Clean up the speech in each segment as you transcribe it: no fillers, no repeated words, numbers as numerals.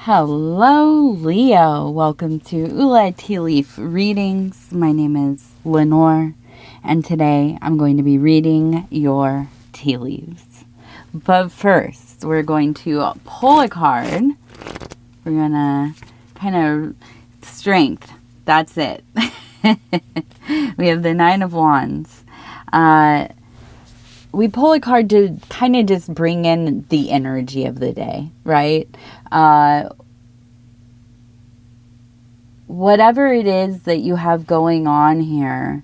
Hello, Leo. Welcome to Ula Tea Leaf Readings. My name is Lenor, and today I'm going to be reading your tea leaves. But first, we're going to pull a card. We're going to kind of strength. That's it. We have the Nine of Wands. We pull a card to kind of just bring in the energy of the day, right? Whatever it is that you have going on here,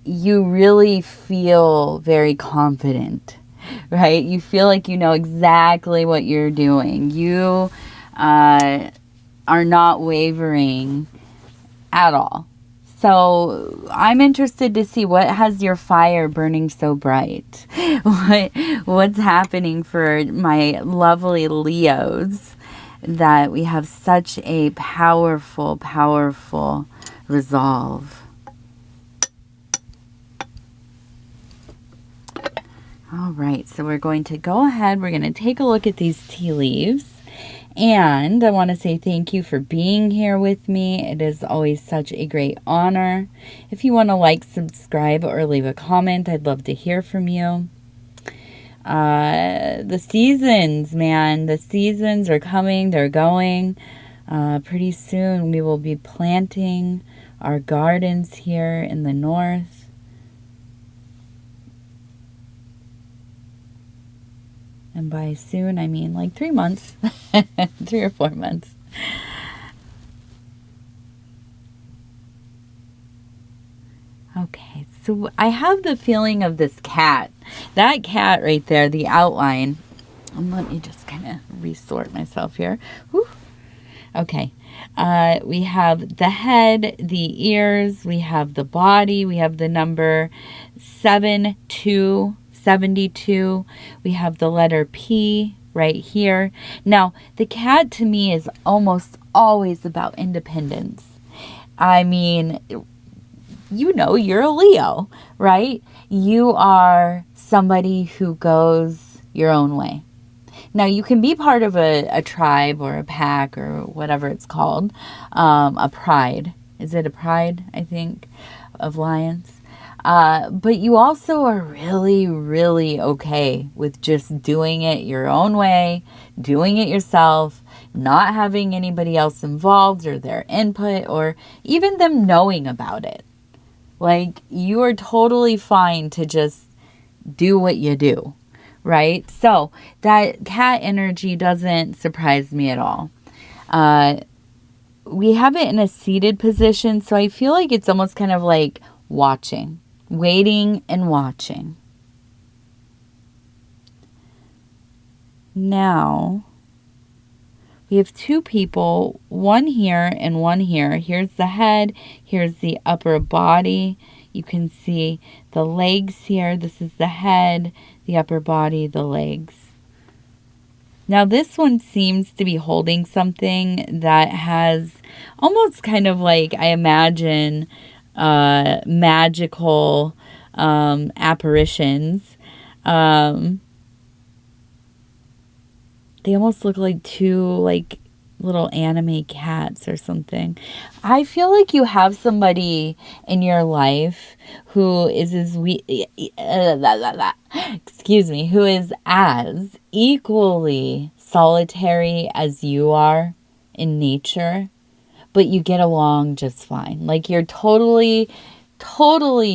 you really feel very confident, right? You feel like you know exactly what you're doing. You are not wavering at all. So I'm interested to see what has your fire burning so bright. What's happening for my lovely Leos that we have such a powerful, powerful resolve. All right, so we're going to go ahead. We're going to take a look at these tea leaves. And I want to say thank you for being here with me. It is always such a great honor. If you want to like, subscribe, or leave a comment, I'd love to hear from you. The seasons, man. The seasons are coming. They're going. Pretty soon we will be planting our gardens here in the north. And by soon, I mean like 3 months, 3 or 4 months. Okay, so I have the feeling of this cat. That cat right there, the outline. Let me just kind of resort myself here. Whew. Okay, we have the head, the ears, we have the body, we have the number 72. We have the letter P right here. Now, the cat to me is almost always about independence. I mean, you know, you're a Leo, right? You are somebody who goes your own way. Now, you can be part of a tribe or a pack or whatever it's called, a pride. Is it a pride, I think, of lions? But you also are really, really okay with just doing it your own way, doing it yourself, not having anybody else involved or their input or even them knowing about it. Like, you are totally fine to just do what you do, right? So that cat energy doesn't surprise me at all. We have it in a seated position, so I feel like it's almost kind of like watching. Waiting and watching. Now, we have two people, one here and one here. Here's the head, here's the upper body. You can see the legs here. This is the head, the upper body, the legs. Now, this one seems to be holding something that has almost kind of like, I imagine, magical apparitions. They almost look like two like little anime cats or something. I feel like you have somebody in your life who is who is as equally solitary as you are in nature. But you get along just fine. Like, you're totally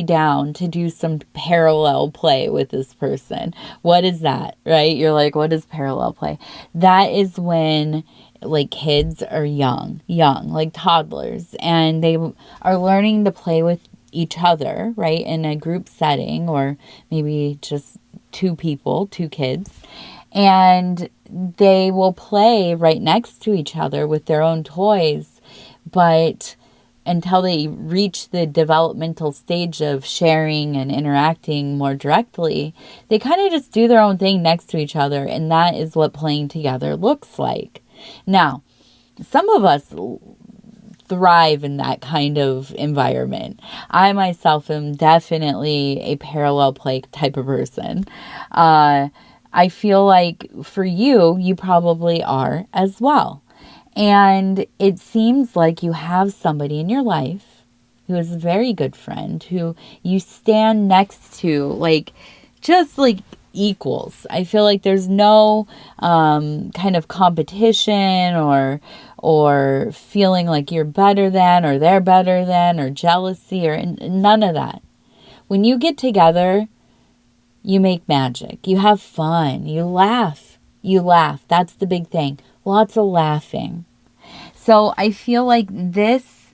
down to do some parallel play with this person. What is that, right? You're like, what is parallel play? That is when, like, kids are young, like toddlers, and they are learning to play with each other, right? In a group setting, or maybe just two kids. And they will play right next to each other with their own toys. But until they reach the developmental stage of sharing and interacting more directly, they kind of just do their own thing next to each other. And that is what playing together looks like. Now, some of us thrive in that kind of environment. I myself am definitely a parallel play type of person. I feel like for you, you probably are as well. And it seems like you have somebody in your life who is a very good friend, who you stand next to, like, just like equals. I feel like there's no kind of competition or feeling like you're better than or they're better than or jealousy or none of that. When you get together, you make magic. You have fun. You laugh. You laugh. That's the big thing. Lots of laughing. So I feel like this,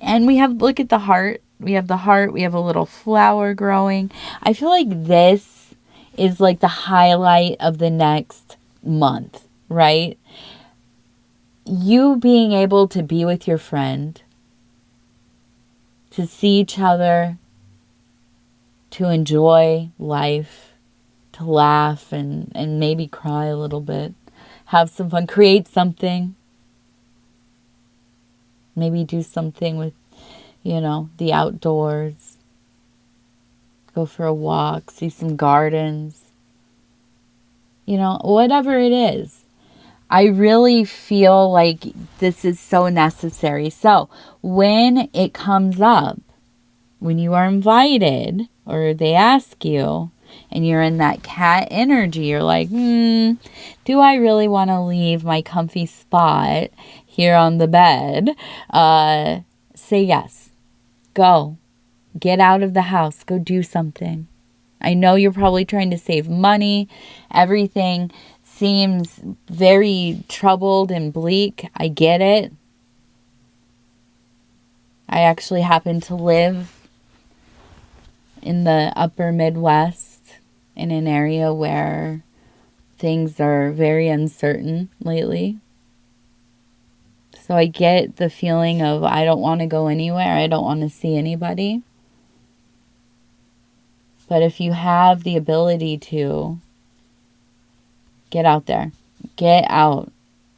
and we have, look at the heart. We have the heart. We have a little flower growing. I feel like this is like the highlight of the next month, right? You being able to be with your friend, to see each other, to enjoy life, to laugh and maybe cry a little bit, have some fun, create something, maybe do something with, the outdoors, go for a walk, see some gardens, whatever it is. I really feel like this is so necessary. So when it comes up, when you are invited or they ask you and you're in that cat energy, you're like, do I really want to leave my comfy spot here on the bed? Say yes. Go. Get out of the house. Go do something. I know you're probably trying to save money. Everything seems very troubled and bleak. I get it. I actually happen to live in the upper Midwest in an area where things are very uncertain lately. So I get the feeling of I don't want to go anywhere. I don't want to see anybody. But if you have the ability to, get out there. Get out.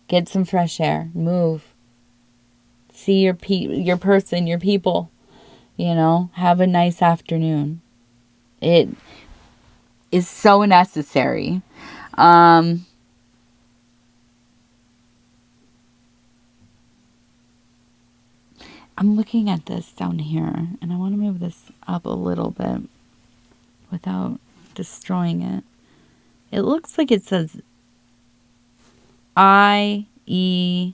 Get some fresh air. Move. See your person, your people. Have a nice afternoon. It is so necessary. I'm looking at this down here, and I want to move this up a little bit without destroying it. It looks like it says IEX.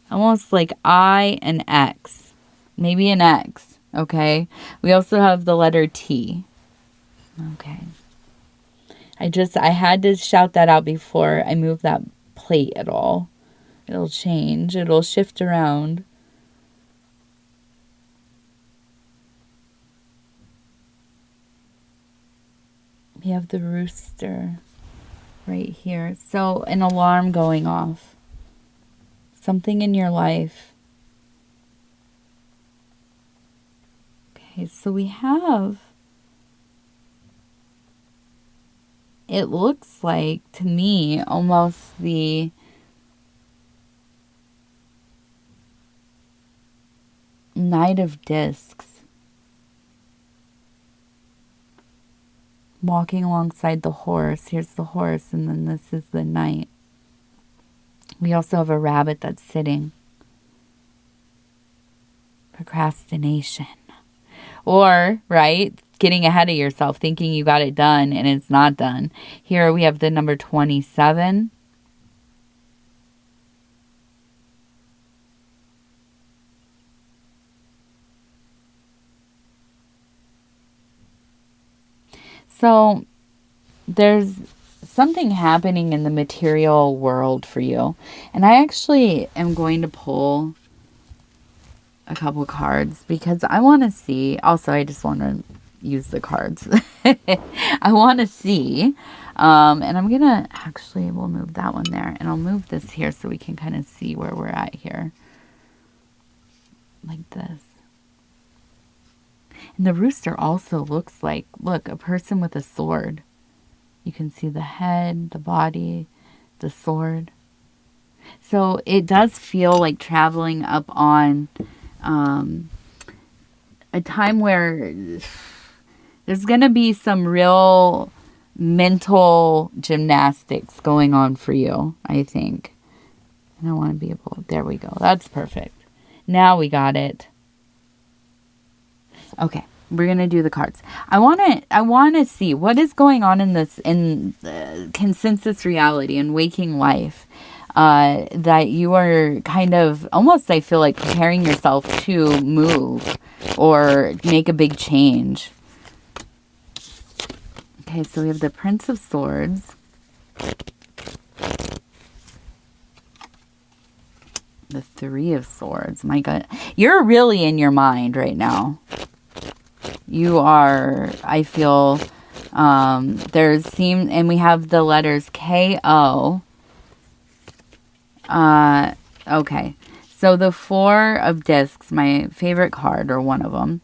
Almost like I and X. Maybe an X, okay? We also have the letter T. Okay. I had to shout that out before I move that plate at all. It'll change. It'll shift around. We have the rooster right here. So an alarm going off. Something in your life. Okay, so we have, it looks like to me almost the Knight of Discs. Walking alongside the horse. Here's the horse, and then this is the knight. We also have a rabbit that's sitting. Procrastination. Or, right, getting ahead of yourself, thinking you got it done and it's not done. Here we have the number 27. So there's something happening in the material world for you. And I actually am going to pull a couple cards because I want to see. Also, I just want to use the cards. I want to see. And I'm going to actually, we'll move that one there. And I'll move this here so we can kind of see where we're at here. Like this. And the rooster also looks like, look, a person with a sword. You can see the head, the body, the sword. So it does feel like traveling up on a time where There's going to be some real mental gymnastics going on for you, I think. And I want to be able, there we go. That's perfect. Now we got it. Okay, we're going to do the cards. I want to see what is going on in this, in consensus reality and waking life. That you are kind of almost, I feel like, preparing yourself to move or make a big change. Okay, so we have the Prince of Swords. The Three of Swords. My God. You're really in your mind right now. You are, I feel, and we have the letters K-O. Okay. So the Four of Discs, my favorite card, or one of them,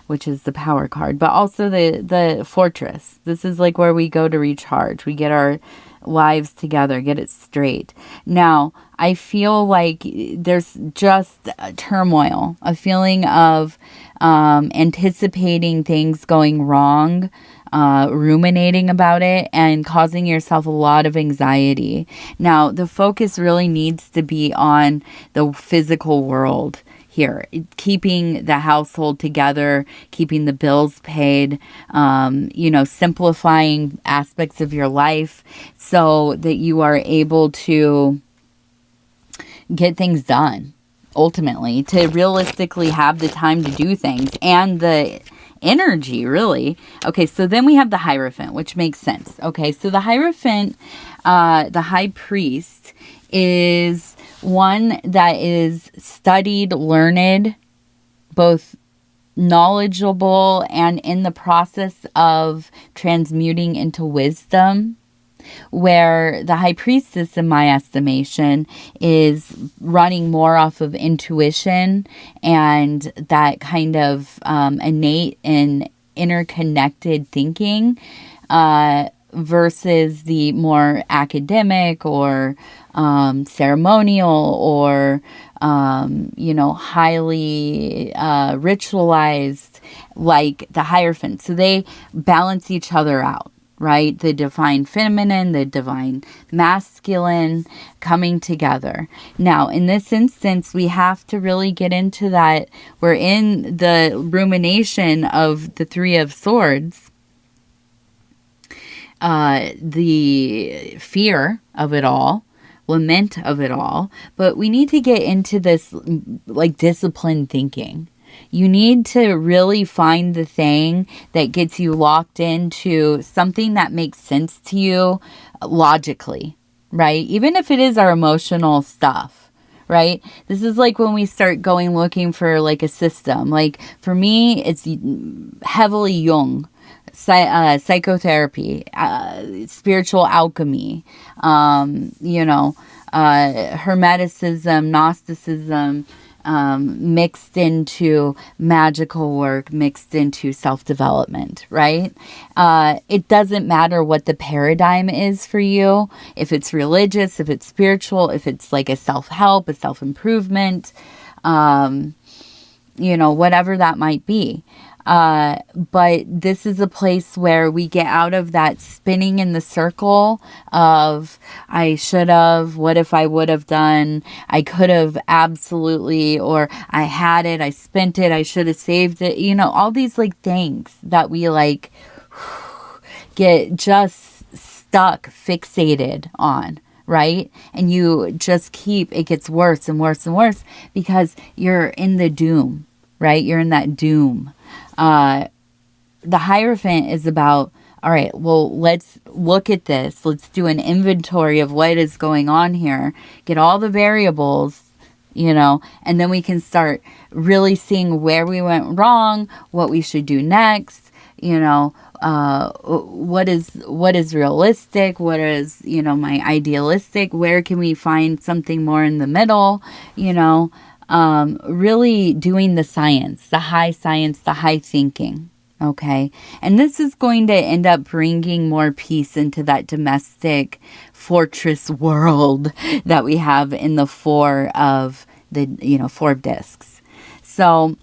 which is the power card, but also the Fortress. This is like where we go to recharge. We get our lives together, get it straight. Now, I feel like there's just turmoil, a feeling of anticipating things going wrong, ruminating about it, and causing yourself a lot of anxiety. Now, the focus really needs to be on the physical world here, keeping the household together, keeping the bills paid, simplifying aspects of your life so that you are able to get things done, ultimately, to realistically have the time to do things and the energy, really. Okay, so then we have the Hierophant, which makes sense. Okay, so the Hierophant, the High Priest, is one that is studied, learned, both knowledgeable and in the process of transmuting into wisdom, where the High Priestess, in my estimation, is running more off of intuition and that kind of innate and interconnected thinking, versus the more academic or ceremonial or highly ritualized, like the Hierophant. So they balance each other out. Right? The divine feminine, the divine masculine coming together. Now, in this instance, we have to really get into that. We're in the rumination of the Three of Swords, the fear of it all, lament of it all, but we need to get into this like disciplined thinking. You need to really find the thing that gets you locked into something that makes sense to you logically, right? Even if it is our emotional stuff, right? This is like when we start going looking for like a system. Like for me, it's heavily Jung, psychotherapy, spiritual alchemy, Hermeticism, Gnosticism, mixed into magical work, mixed into self-development, right? It doesn't matter what the paradigm is for you, if it's religious, if it's spiritual, if it's like a self-help, a self-improvement, whatever that might be. But this is a place where we get out of that spinning in the circle of I should have, what if I would have done, I could have absolutely, or I had it, I spent it, I should have saved it, all these like things that we like get just stuck, fixated on. Right? And you just it gets worse and worse and worse because you're in the doom, right? You're in that doom. The Hierophant is about, all right, well, let's look at this. Let's do an inventory of what is going on here. Get all the variables, and then we can start really seeing where we went wrong, what we should do next, what is realistic, what is, my idealistic, where can we find something more in the middle, really doing the science, the high thinking. Okay. And this is going to end up bringing more peace into that domestic fortress world that we have in the Four of Discs. So,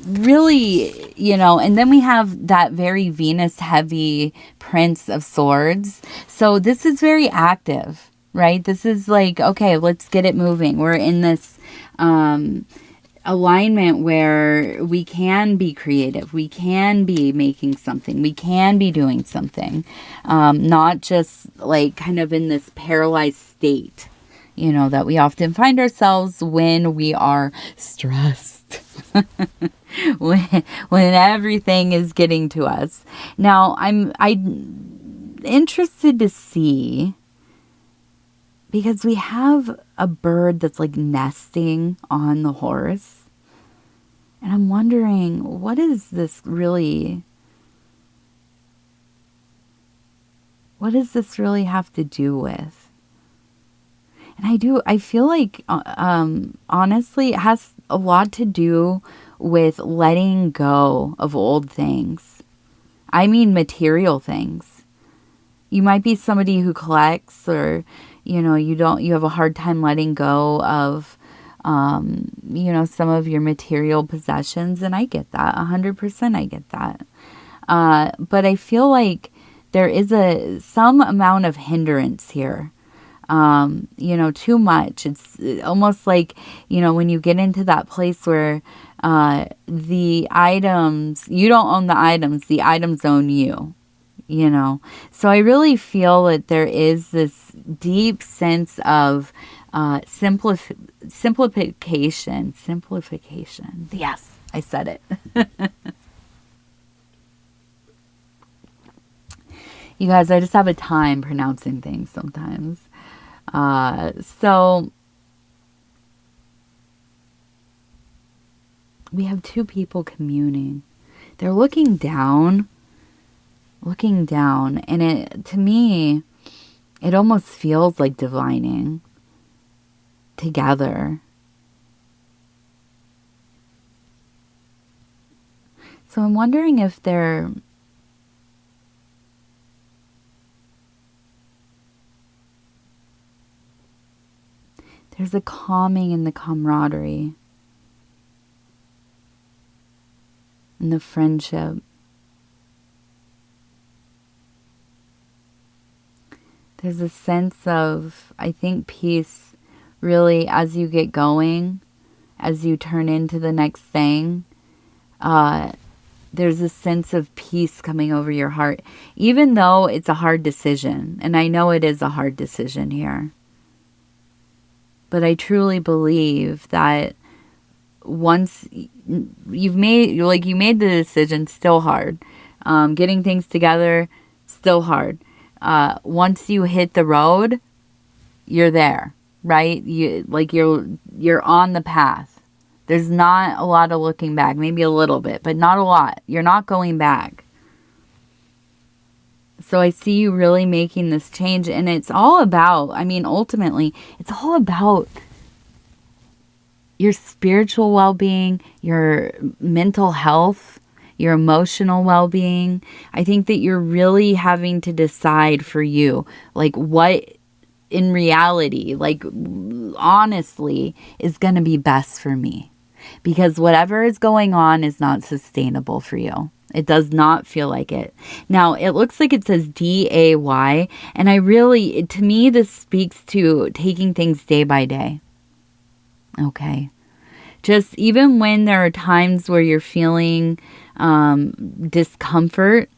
really, and then we have that very Venus heavy Prince of Swords. So this is very active, right? This is like, okay, let's get it moving. We're in this alignment where we can be creative. We can be making something. We can be doing something. Not just like kind of in this paralyzed state, that we often find ourselves when we are stressed. when everything is getting to us. Now, I'm interested to see, because we have a bird that's like nesting on the horse. And I'm wondering, what does this really have to do with? And I feel like, honestly, it has a lot to do with letting go of old things. I mean, material things. You might be somebody who collects, or, you have a hard time letting go of, some of your material possessions. And I get that. 100% I get that. But I feel like there is some amount of hindrance here. Too much. It's almost like, when you get into that place where the items, you don't own the items own you, So I really feel that there is this deep sense of simplification. Yes, I said it. You guys, I just have a time pronouncing things sometimes. So we have two people communing. They're looking down, and to me, it almost feels like divining together. So I'm wondering if there's a calming in the camaraderie, in the friendship. There's a sense of, I think, peace really as you get going, as you turn into the next thing. There's a sense of peace coming over your heart, even though it's a hard decision. And I know it is a hard decision here. But I truly believe that once you made the decision, still hard. Getting things together, still hard. Once you hit the road, you're there, right? You're on the path. There's not a lot of looking back, maybe a little bit, but not a lot. You're not going back. So I see you really making this change, and it's all about, ultimately, it's all about your spiritual well-being, your mental health, your emotional well-being. I think that you're really having to decide for you, like what in reality, like honestly, is going to be best for me. Because whatever is going on is not sustainable for you. It does not feel like it. Now, it looks like it says DAY, and to me, this speaks to taking things day by day. Okay. Just even when there are times where you're feeling discomfort,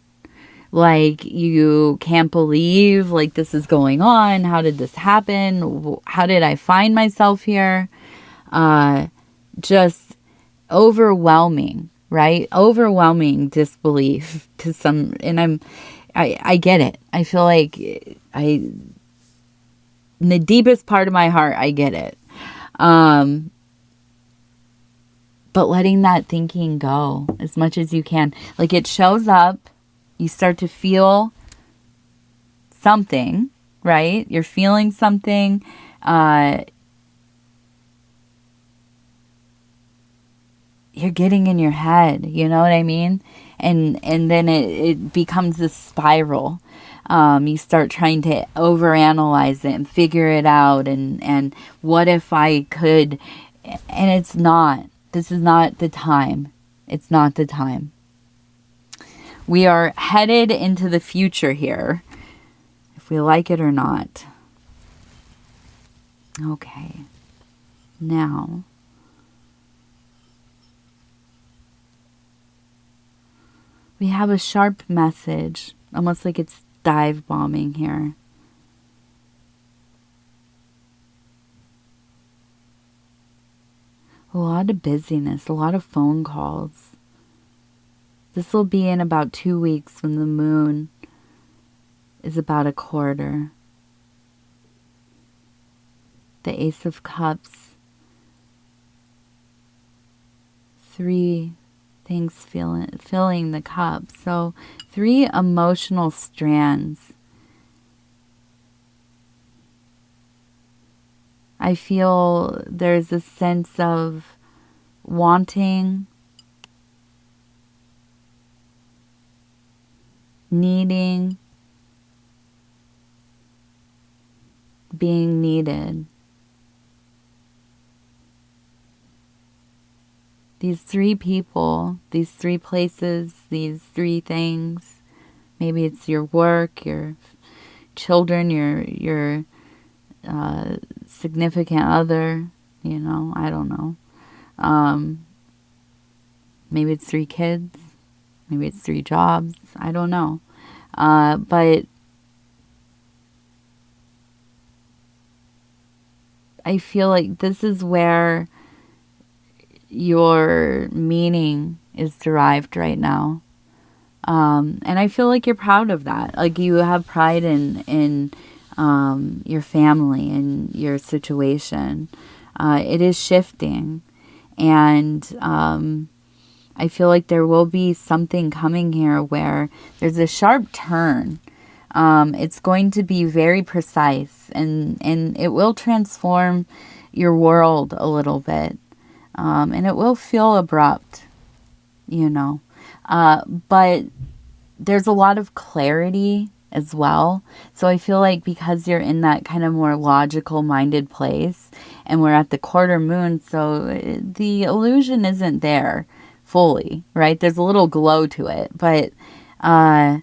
like you can't believe like this is going on. How did this happen? How did I find myself here? Just overwhelming, right? Overwhelming disbelief to some, and I get it. I feel like in the deepest part of my heart, I get it. But letting that thinking go as much as you can. Like it shows up, you start to feel something, right? You're feeling something. You're getting in your head, you know what I mean? And then it becomes this spiral. You start trying to overanalyze it and figure it out. And what if I could? And it's not. This is not the time. It's not the time. We are headed into the future here, if we like it or not. Okay. Now, we have a sharp message, almost like it's dive bombing here. A lot of busyness, a lot of phone calls. This will be in about 2 weeks when the moon is about a quarter. The Ace of Cups. 3 things filling the cup. So 3 emotional strands. I feel there's a sense of wanting, needing, being needed. These 3 people, these 3 places, these 3 things. Maybe it's your work, your children, your significant other, you know, I don't know. Maybe it's 3 kids. Maybe it's 3 jobs. I don't know. But I feel like this is where your meaning is derived right now. And I feel like you're proud of that. Like you have pride in your family and your situation. It is shifting. And I feel like there will be something coming here where there's a sharp turn. It's going to be very precise and it will transform your world a little bit. And it will feel abrupt, you know. But there's a lot of clarity as well. So I feel like because you're in that kind of more logical minded place and we're at the quarter moon, so the illusion isn't there fully, right? There's a little glow to it, but I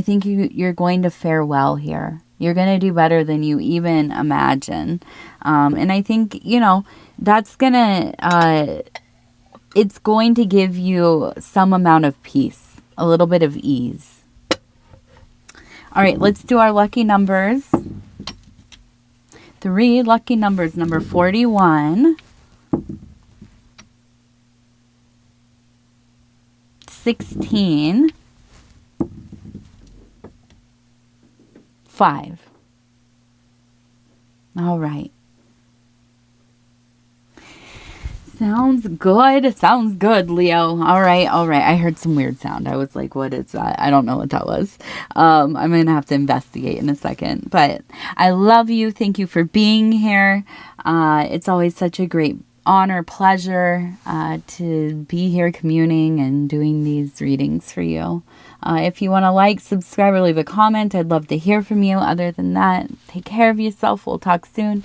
think you're going to fare well here. You're going to do better than you even imagine. And I think, you know, that's going to, it's going to give you some amount of peace, a little bit of ease. All right, let's do our lucky numbers. 3 lucky numbers, number 41, 16, 5. All right. Sounds good. Sounds good, Leo. All right. I heard some weird sound. I was like, what is that? I don't know what that was. I'm going to have to investigate in a second. But I love you. Thank you for being here. It's always such a great honor, pleasure to be here communing and doing these readings for you. If you want to like, subscribe, or leave a comment, I'd love to hear from you. Other than that, take care of yourself. We'll talk soon.